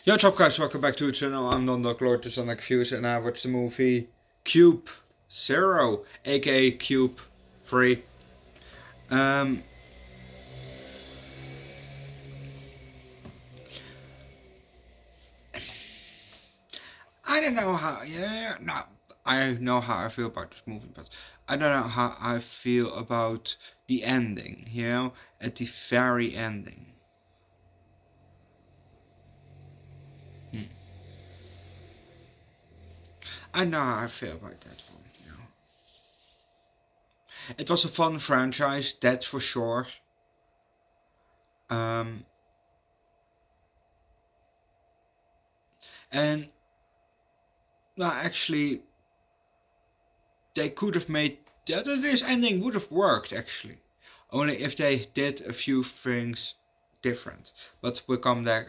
Yo, what's up guys, welcome back to the channel. I'm Underdog Reacts and I watched the movie Cube Zero, aka Cube 3. I don't know how, I know how I feel about this movie, but I don't know how I feel about the ending, at the very ending. I know how I feel about that one, It was a fun franchise, that's for sure. And well, actually, they could have made this ending would have worked actually, only if they did a few things different. But we'll come back.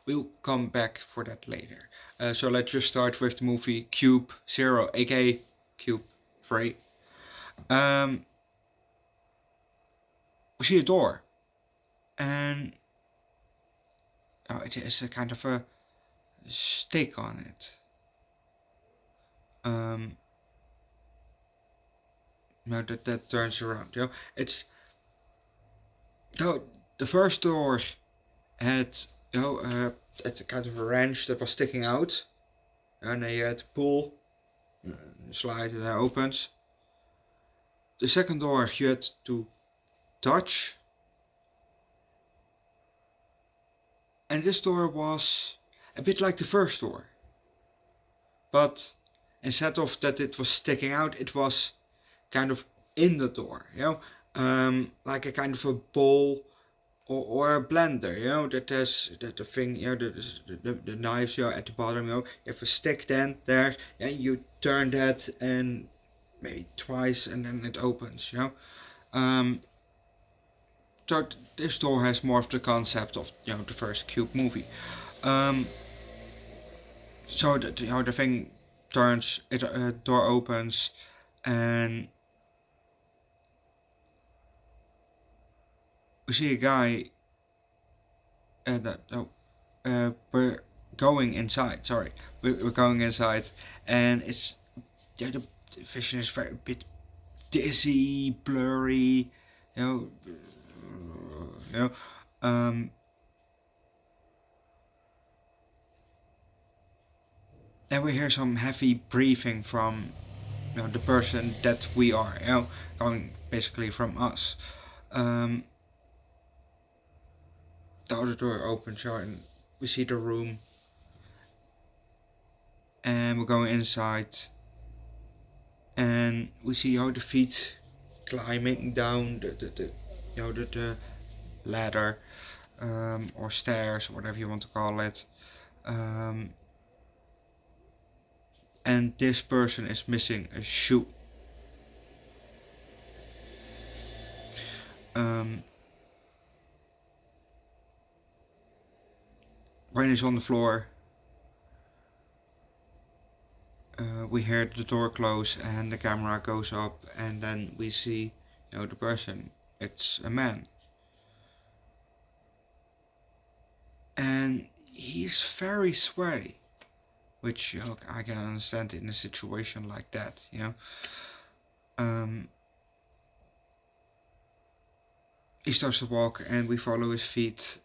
We'll come back for that later. So let's just start with the movie Cube Zero, aka Cube 3. We see a door, and it is a kind of a stick on it. Now that turns around, it's the first door had it's a kind of a wrench that was sticking out, and then you had to pull, slide, and it opens. The second door you had to touch, and this door was a bit like the first door, but instead of that it was sticking out, it was kind of in the door, like a kind of a bowl or a blender, that has that the thing, the knives, at the bottom, you have a stick then there, you turn that and maybe twice and then it opens, So this door has more of the concept of the first Cube movie. So that the thing turns, it door opens, and we see a guy. We're going inside. Sorry, we're going inside, and it's the vision is very bit dizzy, blurry, Then we hear some heavy breathing from the person that we are, going basically from us. The other door opens, and we see the room, and we're going inside, and we see the feet climbing down the ladder, or stairs, whatever you want to call it. And this person is missing a shoe. When he's on the floor, we hear the door close and the camera goes up, and then we see the person. It's a man, and he's very sweaty, which I can understand in a situation like that. He starts to walk, and we follow his feet,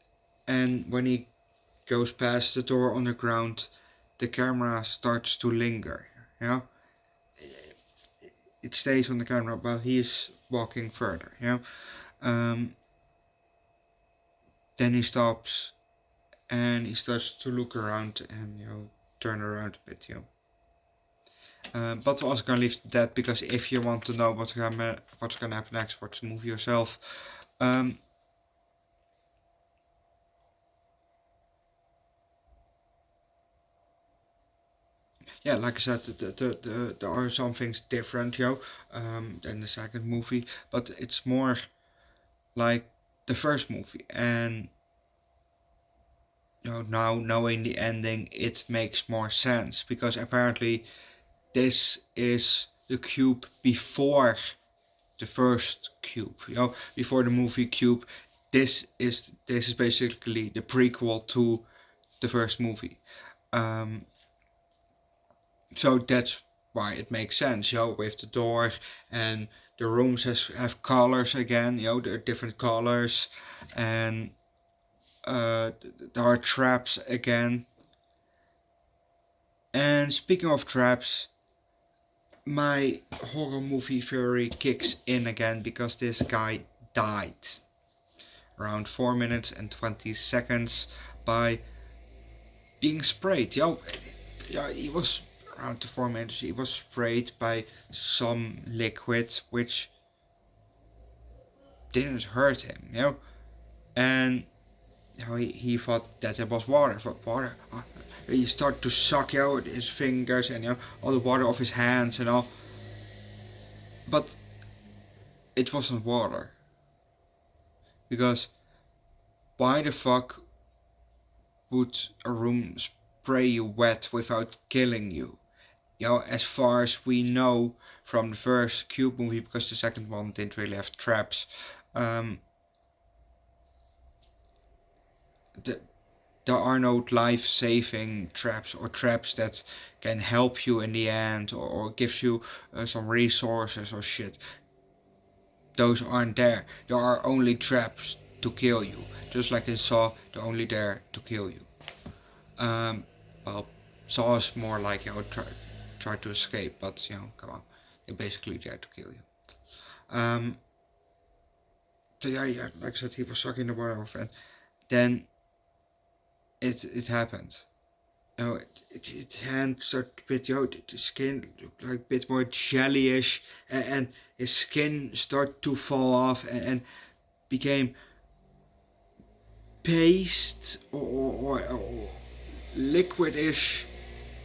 and when he goes past the door on the ground, the camera starts to linger. It stays on the camera while he is walking further. Then he stops, and he starts to look around and turn around a bit. But we're also gonna leave that, because if you want to know what's gonna happen next, watch the movie yourself. Yeah, like I said, there are some things different, than the second movie, but it's more like the first movie, and now knowing the ending, it makes more sense, because apparently this is the Cube before the first Cube, before the movie Cube. this is basically the prequel to the first movie. So that's why it makes sense, with the door, and the rooms have colors again, there are different colors, and there are traps again. And speaking of traps, my horror movie theory kicks in again, because this guy died around 4 minutes and 20 seconds by being sprayed. He was around the 4 minutes. He was sprayed by some liquid which didn't hurt him, and he thought that it was water. He started to suck out his fingers and all the water off his hands and all, but it wasn't water. Because why the fuck would a room spray you wet without killing you? As far as we know from the first Cube movie, because the second one didn't really have traps, there are no life-saving traps or traps that can help you in the end, or gives you some resources or shit. Those aren't there. There are only traps to kill you. Just like in Saw, they're only there to kill you. Well, Saw is more like, try to escape, but come on, they're basically there to kill you. So yeah, like I said, he was sucking the water off, and then it happened. Its hand started a bit, the skin looked like a bit more jellyish, and his skin started to fall off and became paste or liquidish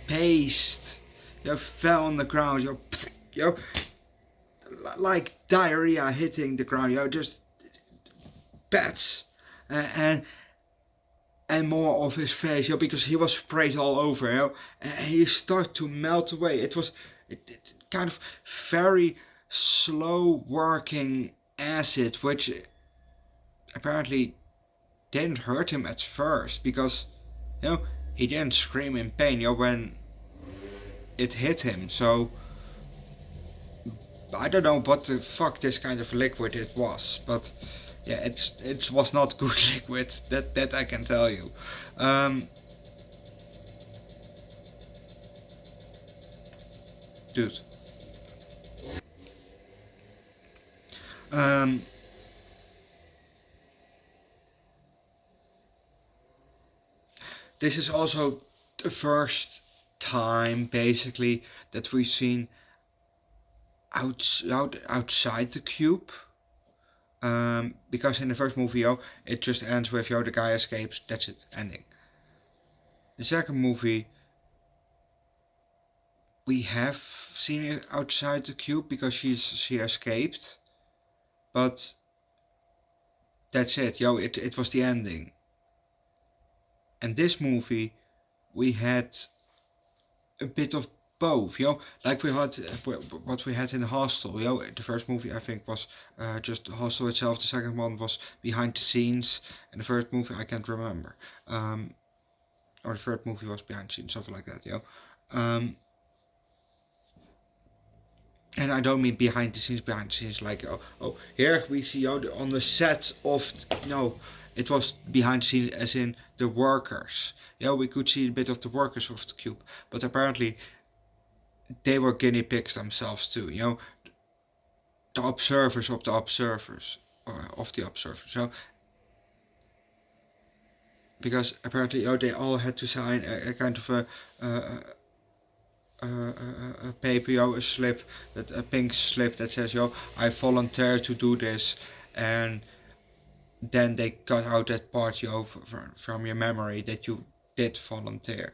paste. Fell on the ground, like diarrhea hitting the ground, just bats, and more of his face, because he was sprayed all over, and he started to melt away. It was kind of very slow working acid, which apparently didn't hurt him at first, because he didn't scream in pain when it hit him. So I don't know what the fuck this kind of liquid it was, but yeah, it was not good liquid, that I can tell you. Dude. This is also the first time, basically, that we've seen outside the cube. Because in the first movie, it just ends with, the guy escapes, that's it, ending. The second movie, we have seen it outside the cube, because she escaped, but that's it, it was the ending. And this movie, we had a bit of both, like we had what we had in the Hostel. The first movie I think was just the Hostel itself. The second one was behind the scenes, and the third movie I can't remember. Or the third movie was behind the scenes, something like that. And I don't mean behind the scenes like here we see on the set of it was behind the scenes, as in the workers. We could see a bit of the workers of the cube, but apparently they were guinea pigs themselves too. The observers of the observers, because apparently they all had to sign a kind of a paper, a slip, a pink slip that says, I volunteer to do this, and then they cut out that part, from your memory that you did volunteer.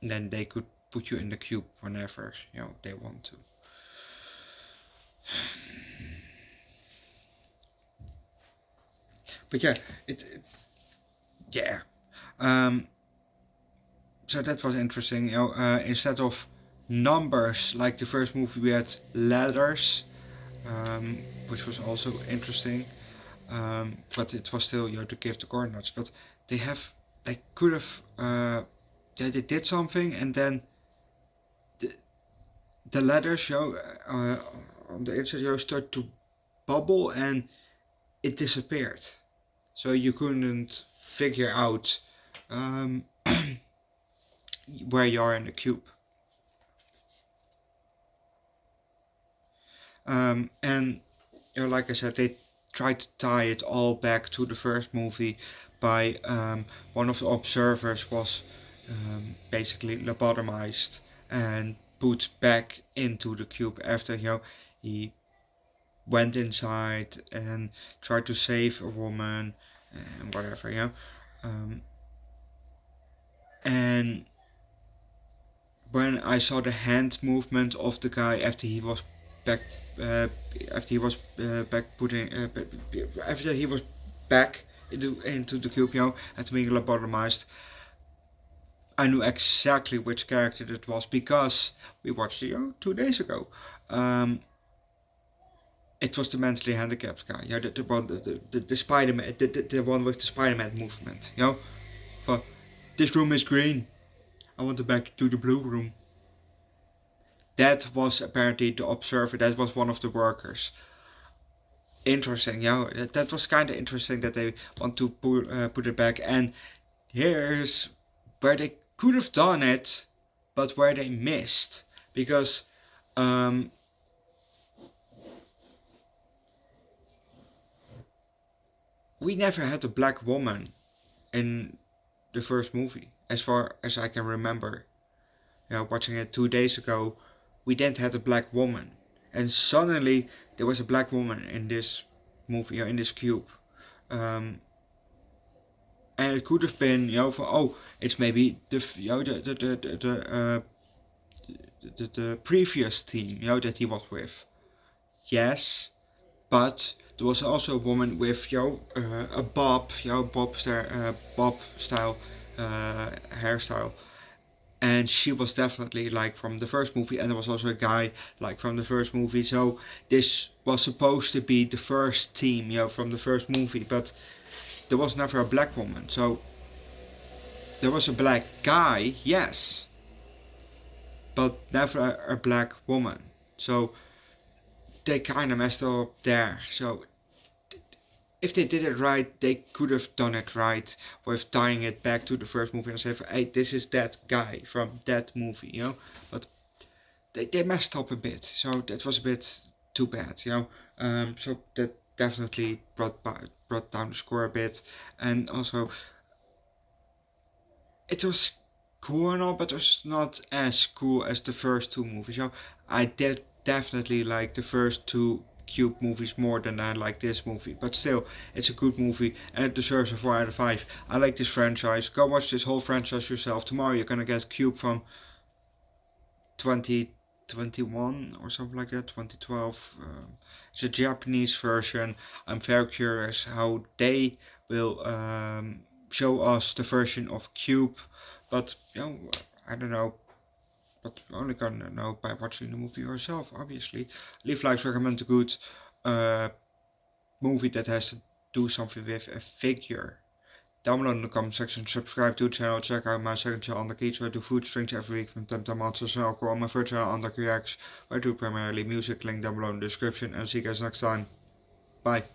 Then they could put you in the cube whenever, they want to. But yeah, so that was interesting. Instead of numbers like the first movie, we had letters, which was also interesting. but it was still, to give the coordinates. But they could have, they did something, and then the letters, on the inside, start to bubble, and it disappeared. So you couldn't figure out where you are in the cube. And like I said, they tried to tie it all back to the first movie by one of the observers was basically lobotomized and put back into the cube after he went inside and tried to save a woman and whatever. And when I saw the hand movement of the guy after he was back, after he was back into the cube, after being lobotomized, I knew exactly which character it was because we watched it 2 days ago. It was the mentally handicapped guy, the one, the Spider-Man, the one with the Spider-Man movement, For this room is green, I want to back to the blue room. That was apparently the observer. That was one of the workers. Interesting, that was kind of interesting that they want to put it back. And here's where they could have done it, but where they missed, because we never had a black woman in the first movie, as far as I can remember. Watching it 2 days ago, we didn't have a black woman, and suddenly there was a black woman in this movie, in this cube. And it could have been, it's maybe the previous team, that he was with. Yes, but there was also a woman with, a bob style hairstyle. And she was definitely from the first movie, and there was also a guy from the first movie. So this was supposed to be the first team, from the first movie, but there was never a black woman. So there was a black guy, yes, but never a black woman. So they kind of messed up there. So if they did it right, they could have done it right with tying it back to the first movie and say, hey, this is that guy from that movie, But they messed up a bit, so that was a bit too bad, So that definitely brought down the score a bit. And also, it was cool and all, but it was not as cool as the first two movies, I did definitely like the first two Cube movies more than I like this movie, but still, it's a good movie and it deserves a 4 out of 5. I like this franchise. Go watch this whole franchise yourself. Tomorrow you're gonna get Cube from 2021 or something like that, 2012. It's a Japanese version. I'm very curious how they will show us the version of Cube, but I don't know. But you're only gonna know by watching the movie yourself, obviously. Leave likes, recommend a good movie that has to do something with a figure. Down below in the comment section, subscribe to the channel, check out my second channel, Underdog Eats, where I do food streams every week from time to monsters and alcohol. My third channel, Underdog Reacts, where I do primarily music, link down below in the description, and see you guys next time. Bye.